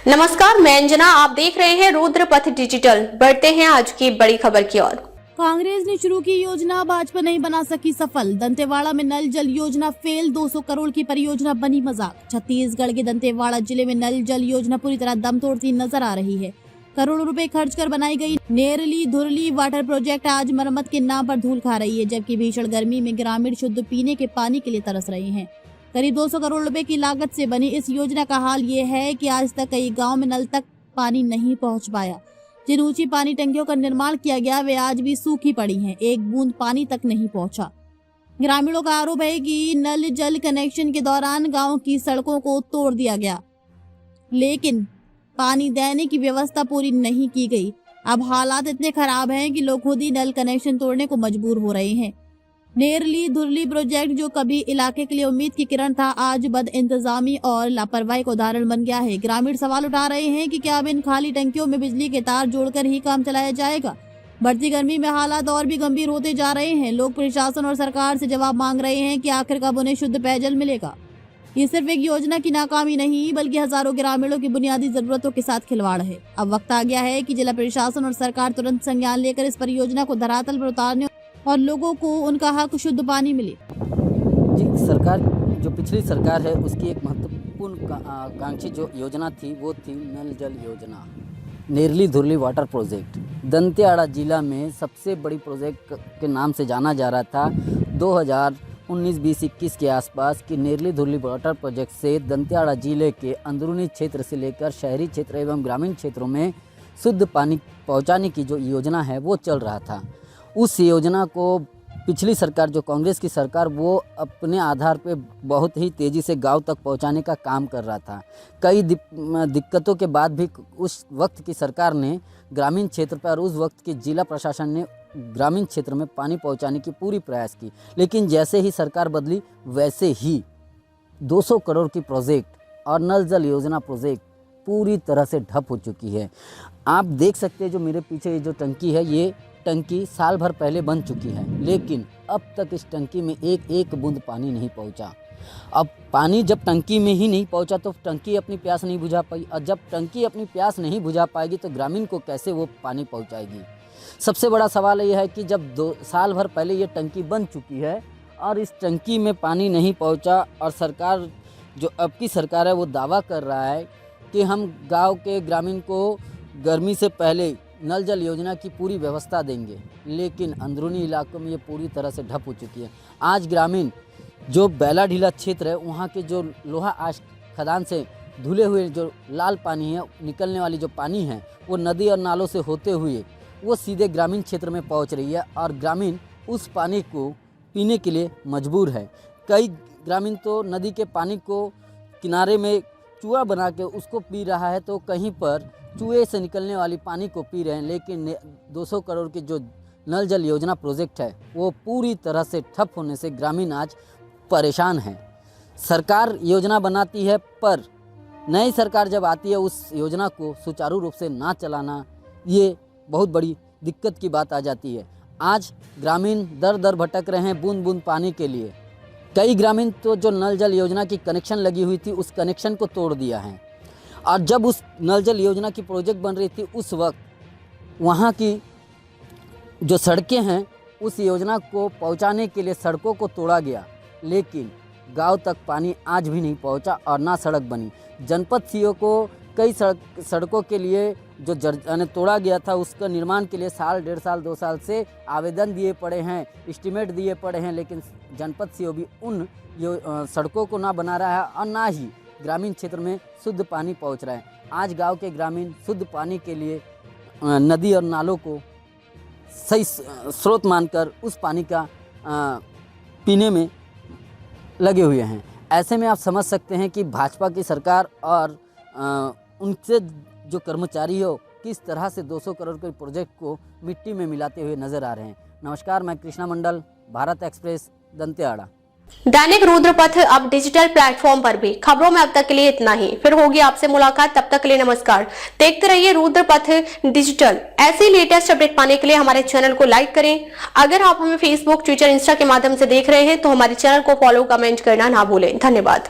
नमस्कार, मैं अंजना। आप देख रहे हैं रुद्रपथ डिजिटल। बढ़ते हैं आज की बड़ी खबर की ओर। कांग्रेस ने शुरू की योजना भाजपा नहीं बना सकी सफल। दंतेवाड़ा में नल जल योजना फेल, 200 करोड़ की परियोजना बनी मजाक। छत्तीसगढ़ के दंतेवाड़ा जिले में नल जल योजना पूरी तरह दम तोड़ती नजर आ रही है। करोड़ों रुपए खर्च कर बनाई गई नेरली धुरली वाटर प्रोजेक्ट आज मरम्मत के नाम पर धूल खा रही है, जबकि भीषण गर्मी में ग्रामीण शुद्ध पीने के पानी के लिए तरस रहे हैं। करीब 200 करोड़ रुपए की लागत से बनी इस योजना का हाल ये है कि आज तक कई गांव में नल तक पानी नहीं पहुंच पाया। जिन ऊंची पानी टंकियों का निर्माण किया गया वे आज भी सूखी पड़ी हैं, एक बूंद पानी तक नहीं पहुंचा। ग्रामीणों का आरोप है कि नल जल कनेक्शन के दौरान गांव की सड़कों को तोड़ दिया गया, लेकिन पानी देने की व्यवस्था पूरी नहीं की गई। अब हालात इतने खराब हैं कि लोग खुद ही नल कनेक्शन तोड़ने को मजबूर हो रहे हैं। नेरली धुरली प्रोजेक्ट जो कभी इलाके के लिए उम्मीद की किरण था, आज बद इंतजामी और लापरवाही का उदाहरण बन गया है। ग्रामीण सवाल उठा रहे हैं कि क्या अब इन खाली टंकियों में बिजली के तार जोड़कर ही काम चलाया जाएगा। बढ़ती गर्मी में हालात और भी गंभीर होते जा रहे हैं। लोग प्रशासन और सरकार से जवाब मांग रहे हैं कि आखिर कब उन्हें शुद्ध पेयजल मिलेगा। ये सिर्फ एक योजना की नाकामी नहीं बल्कि हजारों ग्रामीणों की बुनियादी जरूरतों के साथ खिलवाड़ है। अब वक्त आ गया है कि जिला प्रशासन और सरकार तुरंत संज्ञान लेकर इस परियोजना को धरातल पर उतारने और लोगों को उनका हक शुद्ध पानी मिले। जी, सरकार जो पिछली सरकार है उसकी एक महत्वपूर्ण आकांक्षी जो योजना थी वो थी नल जल योजना, नेरली धुरली वाटर प्रोजेक्ट। दंतेवाड़ा जिला में सबसे बड़ी प्रोजेक्ट के नाम से जाना जा रहा था 2019-20-21 के आसपास कि नेरली धुरली वाटर प्रोजेक्ट से दंतेवाड़ा जिले के अंदरूनी क्षेत्र से लेकर शहरी क्षेत्र एवं ग्रामीण क्षेत्रों में शुद्ध पानी पहुँचाने की जो योजना है वो चल रहा था। उस योजना को पिछली सरकार जो कांग्रेस की सरकार वो अपने आधार पे बहुत ही तेज़ी से गांव तक पहुंचाने का काम कर रहा था। कई दिक्कतों के बाद भी उस वक्त की सरकार ने ग्रामीण क्षेत्र पर, उस वक्त की जिला प्रशासन ने ग्रामीण क्षेत्र में पानी पहुंचाने की पूरी प्रयास की, लेकिन जैसे ही सरकार बदली वैसे ही 200 करोड़ की प्रोजेक्ट और नल जल योजना प्रोजेक्ट पूरी तरह से ठप हो चुकी है। आप देख सकते हैं जो मेरे पीछे ये जो टंकी है, ये टंकी साल भर पहले बन चुकी है, लेकिन अब तक इस टंकी में एक एक बूंद पानी नहीं पहुंचा। अब पानी जब टंकी में ही नहीं पहुंचा तो टंकी अपनी प्यास नहीं बुझा पाई, और जब टंकी अपनी प्यास नहीं बुझा पाएगी तो ग्रामीण को कैसे वो पानी पहुंचाएगी। सबसे बड़ा सवाल ये है कि जब 2 साल भर पहले ये टंकी बन चुकी है और इस टंकी में पानी नहीं पहुँचा, और सरकार जो अब की सरकार है वो दावा कर रहा है कि हम गाँव के ग्रामीण को गर्मी से पहले नल जल योजना की पूरी व्यवस्था देंगे, लेकिन अंदरूनी इलाकों में ये पूरी तरह से ढप हो चुकी है। आज ग्रामीण जो बैला ढीला क्षेत्र है वहाँ के जो लोहा आश खदान से धुले हुए जो लाल पानी है, निकलने वाली जो पानी है वो नदी और नालों से होते हुए वो सीधे ग्रामीण क्षेत्र में पहुँच रही है, और ग्रामीण उस पानी को पीने के लिए मजबूर है। कई ग्रामीण तो नदी के पानी को किनारे में चूहा बना के उसको पी रहा है, तो कहीं पर चूहे से निकलने वाली पानी को पी रहे हैं। लेकिन 200 करोड़ की जो नल जल योजना प्रोजेक्ट है वो पूरी तरह से ठप होने से ग्रामीण आज परेशान हैं। सरकार योजना बनाती है पर नई सरकार जब आती है उस योजना को सुचारू रूप से ना चलाना, ये बहुत बड़ी दिक्कत की बात आ जाती है। आज ग्रामीण दर दर भटक रहे हैं बूंद बूंद पानी के लिए। कई ग्रामीण तो जो नल जल योजना की कनेक्शन लगी हुई थी उस कनेक्शन को तोड़ दिया है, और जब उस नल जल योजना की प्रोजेक्ट बन रही थी उस वक्त वहाँ की जो सड़कें हैं उस योजना को पहुँचाने के लिए सड़कों को तोड़ा गया, लेकिन गांव तक पानी आज भी नहीं पहुँचा और ना सड़क बनी। जनपद सीओ को कई सड़कों के लिए जो तोड़ा गया था उसका निर्माण के लिए साल, 1.5 साल, 2 साल से आवेदन दिए पड़े हैं, एस्टीमेट दिए पड़े हैं, लेकिन जनपद सीओ भी उन सड़कों को ना बना रहा है और ना ही ग्रामीण क्षेत्र में शुद्ध पानी पहुंच रहा है। आज गांव के ग्रामीण शुद्ध पानी के लिए नदी और नालों को सही स्रोत मानकर उस पानी का पीने में लगे हुए हैं। ऐसे में आप समझ सकते हैं कि भाजपा की सरकार और उनसे जो कर्मचारी हो किस तरह से 200 करोड़ के प्रोजेक्ट को मिट्टी में मिलाते हुए नजर आ रहे हैं। नमस्कार, मैं कृष्णा मंडल, भारत एक्सप्रेस, दंतेवाड़ा। दैनिक रुद्रपथ अब डिजिटल प्लेटफॉर्म पर भी। खबरों में अब तक के लिए इतना ही, फिर होगी आपसे मुलाकात। तब तक के लिए नमस्कार। देखते रहिए रुद्रपथ डिजिटल। ऐसी लेटेस्ट अपडेट पाने के लिए हमारे चैनल को लाइक करें। अगर आप हमें फेसबुक, ट्विटर, इंस्टा के माध्यम से देख रहे हैं तो हमारे चैनल को फॉलो, कमेंट करना ना भूलें। धन्यवाद।